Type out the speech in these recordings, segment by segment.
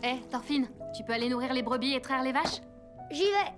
Eh, Thorfinn, tu peux aller nourrir les brebis et traire les vaches? J'y vais.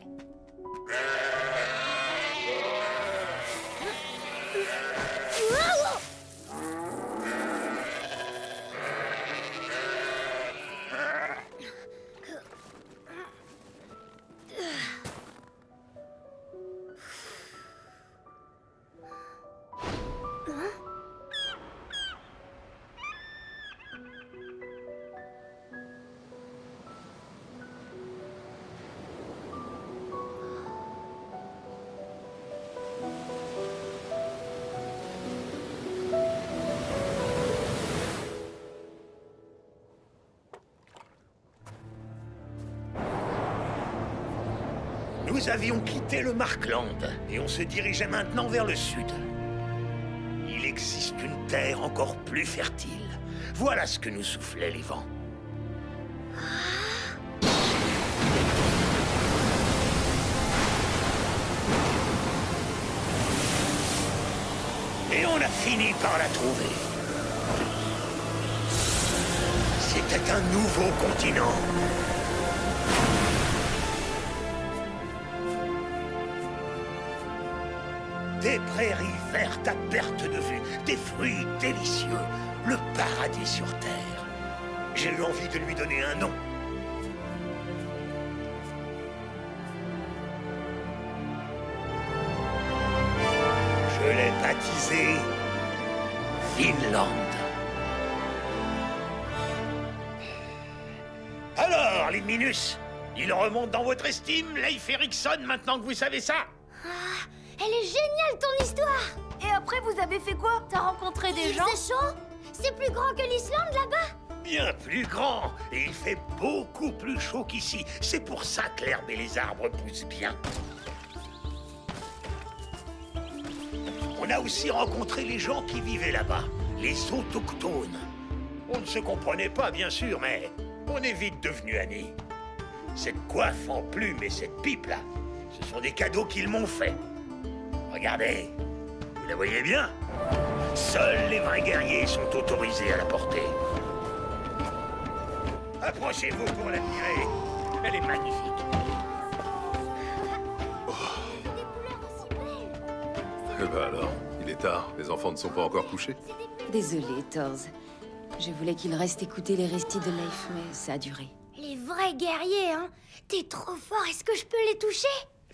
Nous avions quitté le Markland et on se dirigeait maintenant vers le sud. Il existe une terre encore plus fertile. Voilà ce que nous soufflaient les vents. Et on a fini par la trouver. C'était un nouveau continent. Des prairies vertes à perte de vue, des fruits délicieux, le paradis sur Terre. J'ai eu envie de lui donner un nom. Je l'ai baptisé Vinland. Alors, les Minus, il remonte dans votre estime, Leif Erikson, maintenant que vous savez ça? Elle est géniale, ton histoire! Et après, vous avez fait quoi? T'as rencontré des gens? C'est chaud? C'est plus grand que l'Islande, là-bas? Bien plus grand, et il fait beaucoup plus chaud qu'ici. C'est pour ça que l'herbe et les arbres poussent bien. On a aussi rencontré les gens qui vivaient là-bas, les autochtones. On ne se comprenait pas, bien sûr, mais on est vite devenus amis. Cette coiffe en plumes et cette pipe-là, ce sont des cadeaux qu'ils m'ont faits. Regardez, vous la voyez bien? Seuls les vrais guerriers sont autorisés à la porter. Approchez-vous pour l'admirer. Elle est magnifique. Des couleurs aussi belles! Eh ben alors, il est tard, les enfants ne sont pas encore couchés. Désolée, Thors. Je voulais qu'il reste écouter les récits de Leif, mais ça a duré. Les vrais guerriers, hein? T'es trop fort, est-ce que je peux les toucher?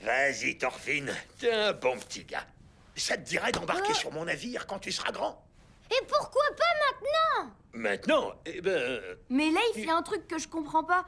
Vas-y, Thorfinn, t'es un bon petit gars. Ça te dirait d'embarquer sur mon navire quand tu seras grand? Et pourquoi pas maintenant? Maintenant, eh ben... Mais Leif, il y a un truc que je comprends pas.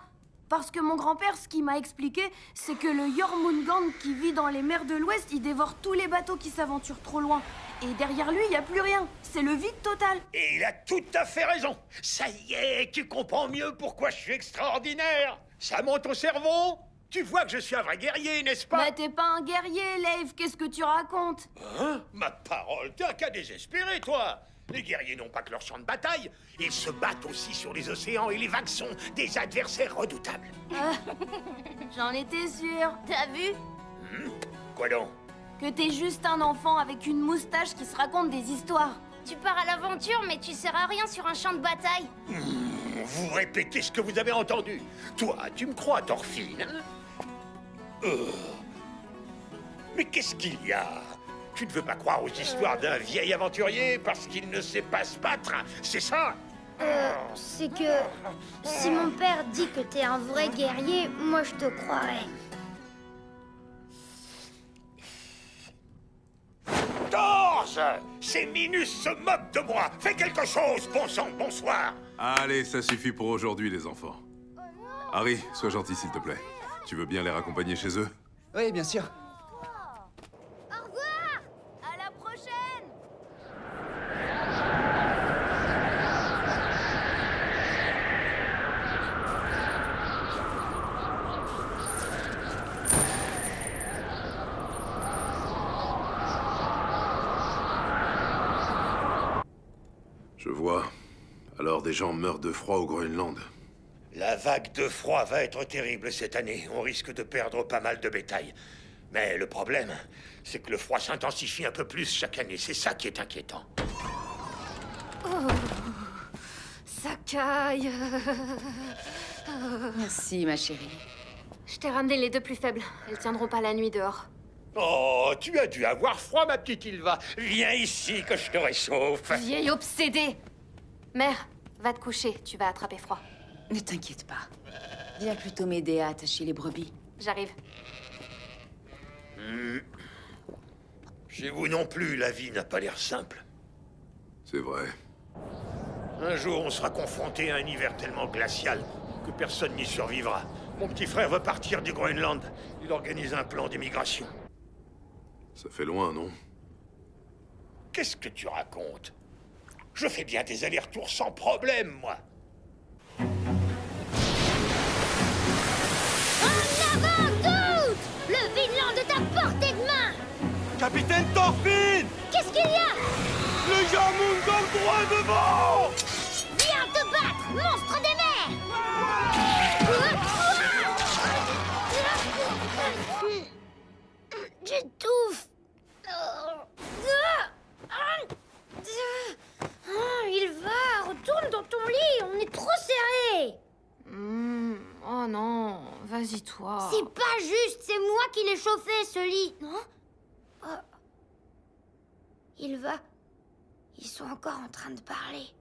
Parce que mon grand-père, ce qu'il m'a expliqué, c'est que le Jormungand qui vit dans les mers de l'Ouest, il dévore tous les bateaux qui s'aventurent trop loin. Et derrière lui, il n'y a plus rien. C'est le vide total. Et il a tout à fait raison. Ça y est, tu comprends mieux pourquoi je suis extraordinaire. Ça monte au cerveau. Tu vois que je suis un vrai guerrier, n'est-ce pas? Mais t'es pas un guerrier, Leif, qu'est-ce que tu racontes? Hein? Ma parole, t'es un cas désespéré, toi. Les guerriers n'ont pas que leur champ de bataille. Ils se battent aussi sur les océans et les vagues sont des adversaires redoutables. J'en étais sûre. T'as vu? Quoi donc? Que t'es juste un enfant avec une moustache qui se raconte des histoires. Tu pars à l'aventure, mais tu sers à rien sur un champ de bataille. Vous répétez ce que vous avez entendu. Toi, tu me crois, Thorfinn, hein? Mais qu'est-ce qu'il y a? Tu ne veux pas croire aux histoires d'un vieil aventurier parce qu'il ne sait pas se battre, c'est ça? C'est que... si mon père dit que t'es un vrai guerrier, moi je te croirais. Torse! Ces Minus se moquent de moi! Fais quelque chose, bon sang, bonsoir! Allez, ça suffit pour aujourd'hui, les enfants. Harry, sois gentil, s'il te plaît. Tu veux bien les raccompagner chez eux? Oui, bien sûr. Au revoir! À la prochaine! Je vois. Alors des gens meurent de froid au Groenland. La vague de froid va être terrible cette année. On risque de perdre pas mal de bétail. Mais le problème, c'est que le froid s'intensifie un peu plus chaque année. C'est ça qui est inquiétant. Ça caille. Merci, ma chérie. Je t'ai ramené les deux plus faibles. Elles tiendront pas la nuit dehors. Oh, tu as dû avoir froid, ma petite Ylva. Viens ici que je te réchauffe. Vieille obsédée! Mère, va te coucher, tu vas attraper froid. Ne t'inquiète pas. Viens plutôt m'aider à attacher les brebis. J'arrive. Chez vous non plus, la vie n'a pas l'air simple. C'est vrai. Un jour, on sera confronté à un hiver tellement glacial que personne n'y survivra. Mon petit frère veut partir du Groenland. Il organise un plan d'immigration. Ça fait loin, non? Qu'est-ce que tu racontes? Je fais bien des allers-retours sans problème, moi. En avant toutes! Le Vinland est à portée de main! Capitaine Thorfinn! Qu'est-ce qu'il y a? Le Jormungandr droit devant! Viens te battre, monstre des mers! J'étouffe! Il va, retourne dans ton lit, on est trop serré! Oh non, vas-y toi. C'est pas juste, c'est moi qui l'ai chauffé, ce lit, non? Oh. Il va. Ils sont encore en train de parler.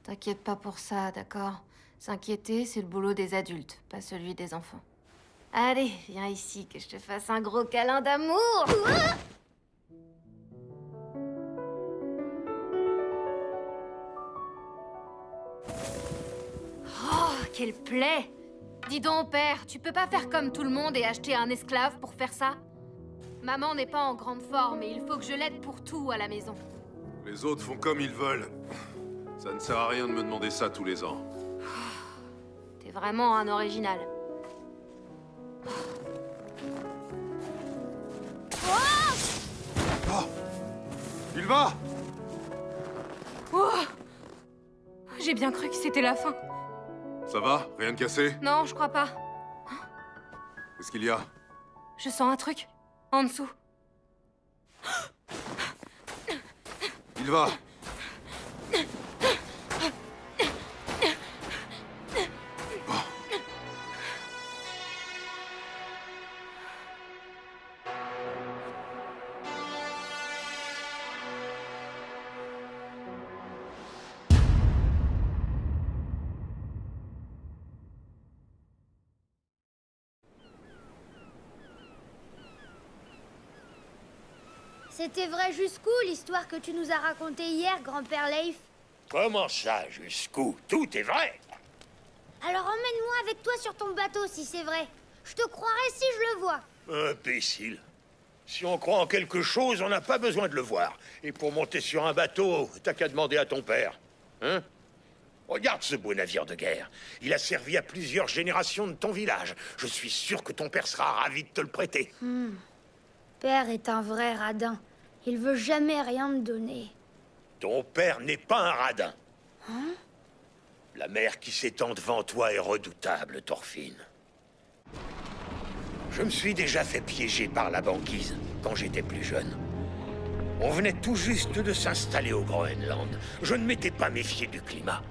T'inquiète pas pour ça, d'accord? S'inquiéter, c'est le boulot des adultes, pas celui des enfants. Allez, viens ici, que je te fasse un gros câlin d'amour. Oh, quelle plaie! Dis donc, père, tu peux pas faire comme tout le monde et acheter un esclave pour faire ça? Maman n'est pas en grande forme et il faut que je l'aide pour tout à la maison. Les autres font comme ils veulent. Ça ne sert à rien de me demander ça tous les ans. T'es vraiment un original. Ylva! Oh, j'ai bien cru que c'était la fin. Ça va? Rien de cassé? Non, je crois pas. Qu'est-ce qu'il y a? Je sens un truc. En dessous. Ylva! C'était vrai jusqu'où l'histoire que tu nous as racontée hier, grand-père Leif? Comment ça, jusqu'où? Tout est vrai. Alors emmène-moi avec toi sur ton bateau si c'est vrai. Je te croirai si je le vois. Imbécile. Si on croit en quelque chose, on n'a pas besoin de le voir. Et pour monter sur un bateau, t'as qu'à demander à ton père. Hein? Regarde ce beau navire de guerre. Il a servi à plusieurs générations de ton village. Je suis sûr que ton père sera ravi de te le prêter. Père est un vrai radin. Il veut jamais rien me donner. Ton père n'est pas un radin. La mer qui s'étend devant toi est redoutable, Thorfinn. Je me suis déjà fait piéger par la banquise quand j'étais plus jeune. On venait tout juste de s'installer au Groenland. Je ne m'étais pas méfié du climat.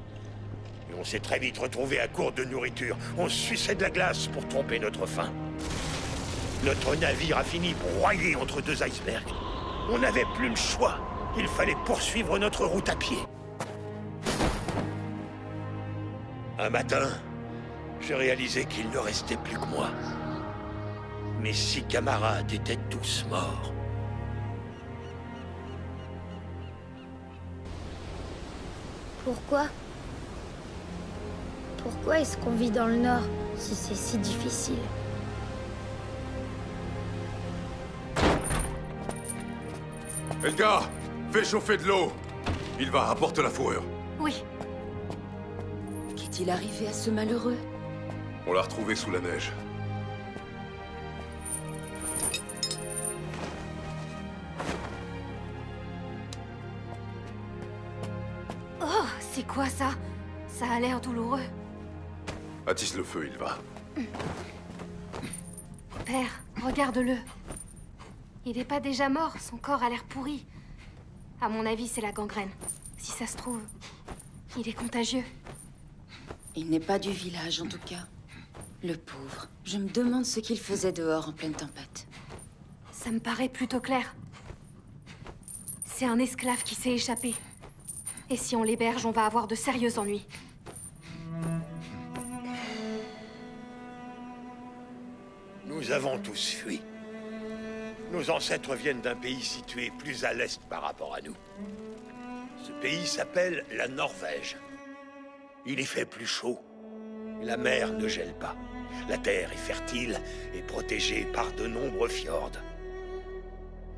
Et on s'est très vite retrouvé à court de nourriture. On suçait de la glace pour tromper notre faim. Notre navire a fini broyé entre deux icebergs. On n'avait plus le choix. Il fallait poursuivre notre route à pied. Un matin, j'ai réalisé qu'il ne restait plus que moi. Mes 6 camarades étaient tous morts. Pourquoi? Pourquoi est-ce qu'on vit dans le Nord si c'est si difficile? Helga! Fais chauffer de l'eau! Ylva, apporte la fourrure. Oui. Qu'est-il arrivé à ce malheureux? On l'a retrouvé sous la neige. Oh, c'est quoi ça? Ça a l'air douloureux. Attise le feu, Ylva. Père, regarde-le. Il n'est pas déjà mort, son corps a l'air pourri. À mon avis, c'est la gangrène. Si ça se trouve, il est contagieux. Il n'est pas du village, en tout cas. Le pauvre. Je me demande ce qu'il faisait dehors en pleine tempête. Ça me paraît plutôt clair. C'est un esclave qui s'est échappé. Et si on l'héberge, on va avoir de sérieux ennuis. Nous avons tous fui. Nos ancêtres viennent d'un pays situé plus à l'est par rapport à nous. Ce pays s'appelle la Norvège. Il y fait plus chaud. La mer ne gèle pas. La terre est fertile et protégée par de nombreux fjords.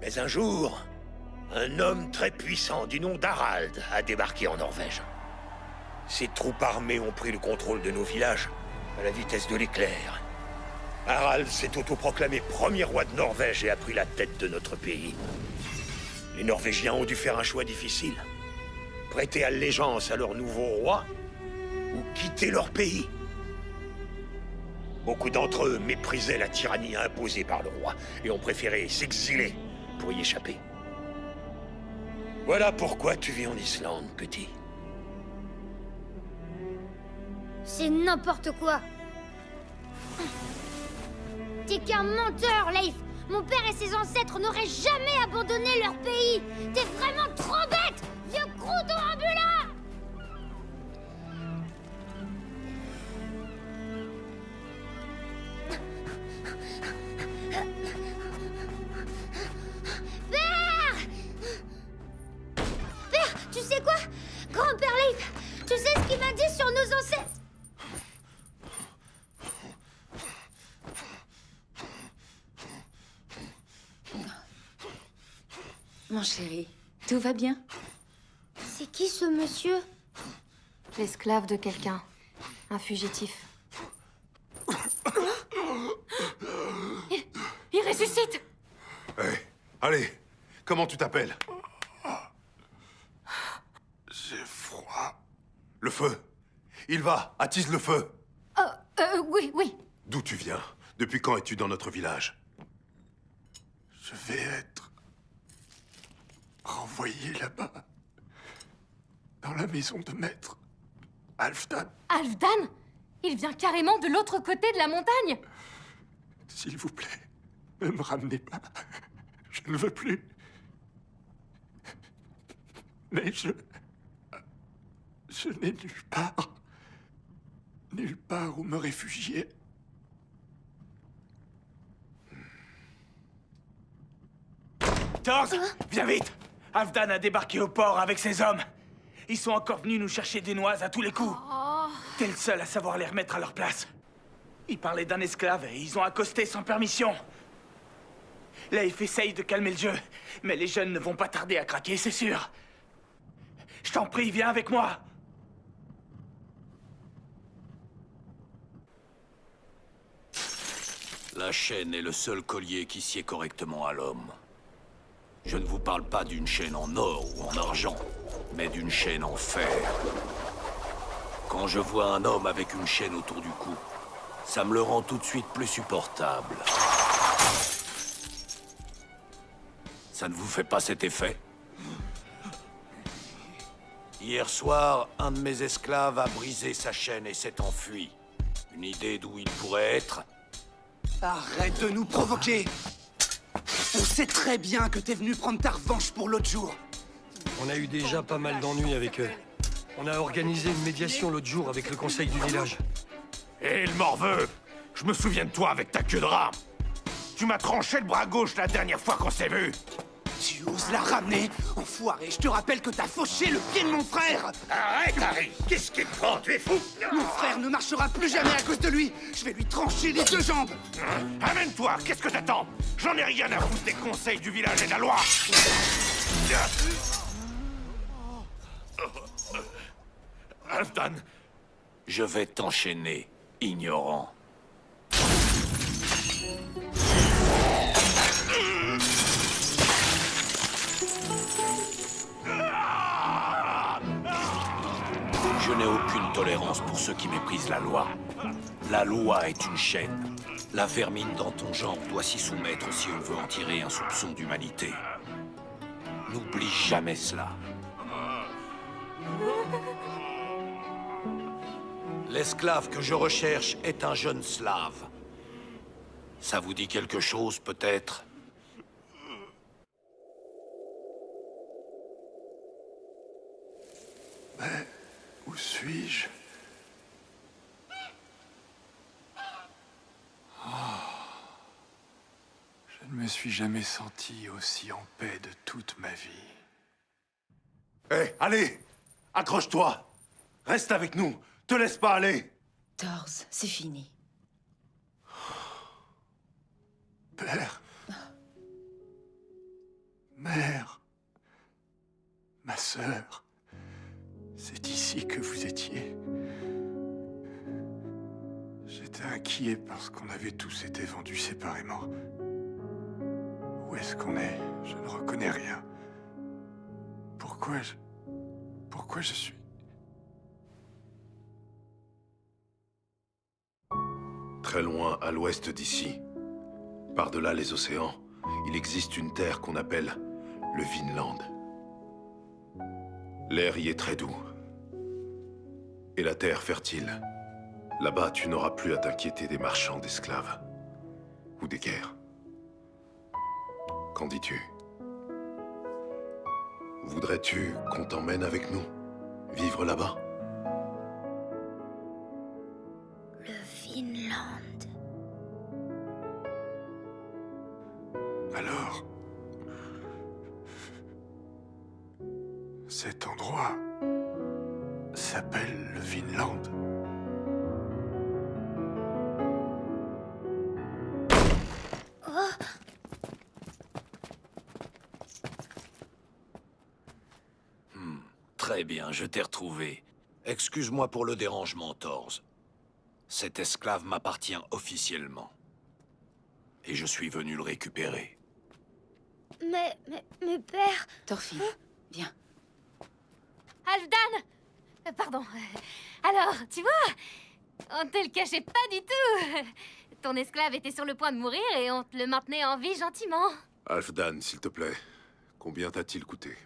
Mais un jour, un homme très puissant du nom d'Harald a débarqué en Norvège. Ses troupes armées ont pris le contrôle de nos villages à la vitesse de l'éclair. Harald s'est autoproclamé premier roi de Norvège et a pris la tête de notre pays. Les Norvégiens ont dû faire un choix difficile. Prêter allégeance à leur nouveau roi ou quitter leur pays. Beaucoup d'entre eux méprisaient la tyrannie imposée par le roi et ont préféré s'exiler pour y échapper. Voilà pourquoi tu vis en Islande, petit. C'est n'importe quoi. T'es qu'un menteur, Leif. Mon père et ses ancêtres n'auraient jamais abandonné leur pays. T'es vraiment trop bête, vieux crouton ambulant. Père! Père, tu sais quoi? Grand-père Leif, tu sais ce qu'il m'a dit sur nos ancêtres? Mon chéri, tout va bien? C'est qui ce monsieur? L'esclave de quelqu'un. Un fugitif. Il ressuscite! Hé, allez, comment tu t'appelles? J'ai froid. Le feu. Il va, attise le feu. Oui, oui. D'où tu viens? Depuis quand es-tu dans notre village? Je vais être renvoyé là-bas. Dans la maison de maître Halfdan. Halfdan? Il vient carrément de l'autre côté de la montagne! S'il vous plaît, ne me ramenez pas. Je ne veux plus. Mais je n'ai nulle part où me réfugier. Thors, viens vite! Halfdan a débarqué au port avec ses hommes. Ils sont encore venus nous chercher des noises à tous les coups. T'es le seul à savoir les remettre à leur place. Ils parlaient d'un esclave et ils ont accosté sans permission. Leif essaye de calmer le jeu, mais les jeunes ne vont pas tarder à craquer, c'est sûr. Je t'en prie, viens avec moi. La chaîne est le seul collier qui sied correctement à l'homme. Je ne vous parle pas d'une chaîne en or ou en argent, mais d'une chaîne en fer. Quand je vois un homme avec une chaîne autour du cou, ça me le rend tout de suite plus supportable. Ça ne vous fait pas cet effet? Hier soir, un de mes esclaves a brisé sa chaîne et s'est enfui. Une idée d'où il pourrait être? Arrête de nous provoquer! On sait très bien que t'es venu prendre ta revanche pour l'autre jour. On a eu déjà pas mal d'ennuis avec eux. On a organisé une médiation l'autre jour avec le conseil du village. Hé, le morveux! Je me souviens de toi avec ta queue de rat! Tu m'as tranché le bras gauche la dernière fois qu'on s'est vu! Tu oses la ramener? Enfoiré, je te rappelle que t'as fauché le pied de mon frère! Arrête, Harry! Qu'est-ce qui te prend? Tu es fou? Mon frère ne marchera plus jamais à cause de lui! Je vais lui trancher les deux jambes! Amène-toi! Qu'est-ce que t'attends? J'en ai rien à foutre des conseils du village et de la loi! Halfdan, je vais t'enchaîner, ignorant. Je n'ai aucune tolérance pour ceux qui méprisent la loi. La loi est une chaîne. La vermine dans ton genre doit s'y soumettre si on veut en tirer un soupçon d'humanité. N'oublie jamais cela. L'esclave que je recherche est un jeune slave. Ça vous dit quelque chose, peut-être? Mais où suis-je? Je ne me suis jamais senti aussi en paix de toute ma vie. Hé, allez! Accroche-toi! Reste avec nous! Te laisse pas aller! Torz, c'est fini. Père. Mère. Ma sœur. C'est ici que vous étiez. J'étais inquiet parce qu'on avait tous été vendus séparément. Où est-ce qu'on est? Je ne reconnais rien. Pourquoi je suis... Très loin à l'ouest d'ici, par-delà les océans, il existe une terre qu'on appelle le Vinland. L'air y est très doux. Et la terre fertile. Là-bas, tu n'auras plus à t'inquiéter des marchands d'esclaves. Ou des guerres. Qu'en dis-tu? Voudrais-tu qu'on t'emmène avec nous? Vivre là-bas? Le Vinland. Alors... cet endroit... s'appelle le Vinland. Très bien, je t'ai retrouvé. Excuse-moi pour le dérangement, Torz. Cet esclave m'appartient officiellement. Et je suis venu le récupérer. Mais père... Thorfinn, viens. Halfdan! Pardon. Alors, tu vois, on te le cachait pas du tout. Ton esclave était sur le point de mourir et on te le maintenait en vie gentiment. Halfdan, s'il te plaît, combien t'a-t-il coûté?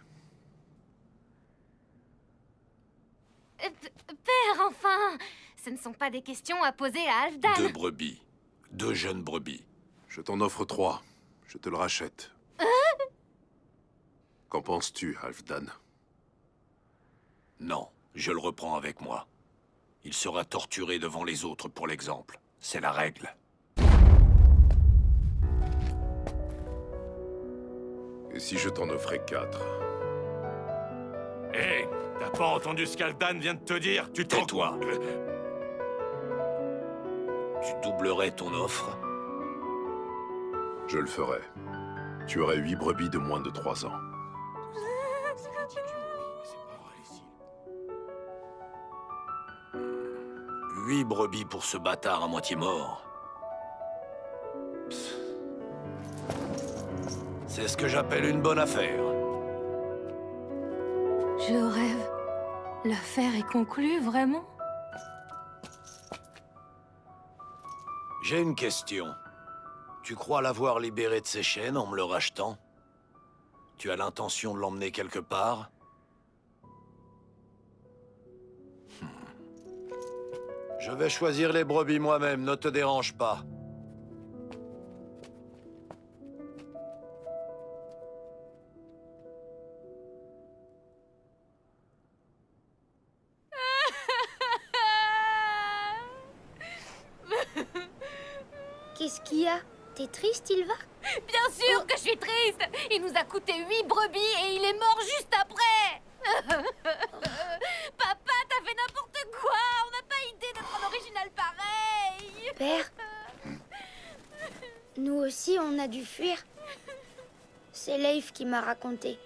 Père, enfin! Ce ne sont pas des questions à poser à Halfdan. 2 brebis. 2 jeunes brebis. Je t'en offre 3. Je te le rachète. Qu'en penses-tu, Halfdan? Non, je le reprends avec moi. Il sera torturé devant les autres pour l'exemple. C'est la règle. Et si je t'en offrais 4? Hé, t'as pas entendu ce qu'Halfdan vient de te dire? Tu te Tais-toi. Tu doublerais ton offre? Je le ferai. Tu aurais 8 brebis de moins de 3 ans. 8 brebis pour ce bâtard à moitié mort. C'est ce que j'appelle une bonne affaire. Je rêve. L'affaire est conclue, vraiment? J'ai une question. Tu crois l'avoir libéré de ses chaînes en me le rachetant? Tu as l'intention de l'emmener quelque part? Je vais choisir les brebis moi-même, ne te dérange pas. Qu'est-ce qu'il y a? T'es triste, il va? Bien sûr que je suis triste! Il nous a coûté 8 brebis et il est mort juste après! Papa, t'as fait n'importe quoi! On n'a pas idée d'être un original pareil! Père? Nous aussi, on a dû fuir. C'est Leif qui m'a raconté.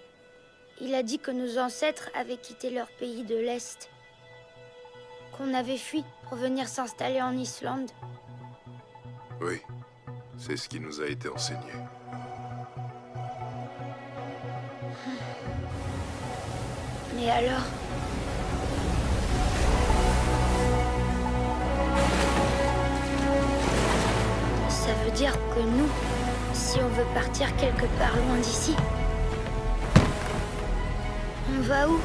Il a dit que nos ancêtres avaient quitté leur pays de l'Est. Qu'on avait fui pour venir s'installer en Islande. Oui, c'est ce qui nous a été enseigné. Mais alors... Ça veut dire que nous, si on veut partir quelque part loin d'ici, on va où ?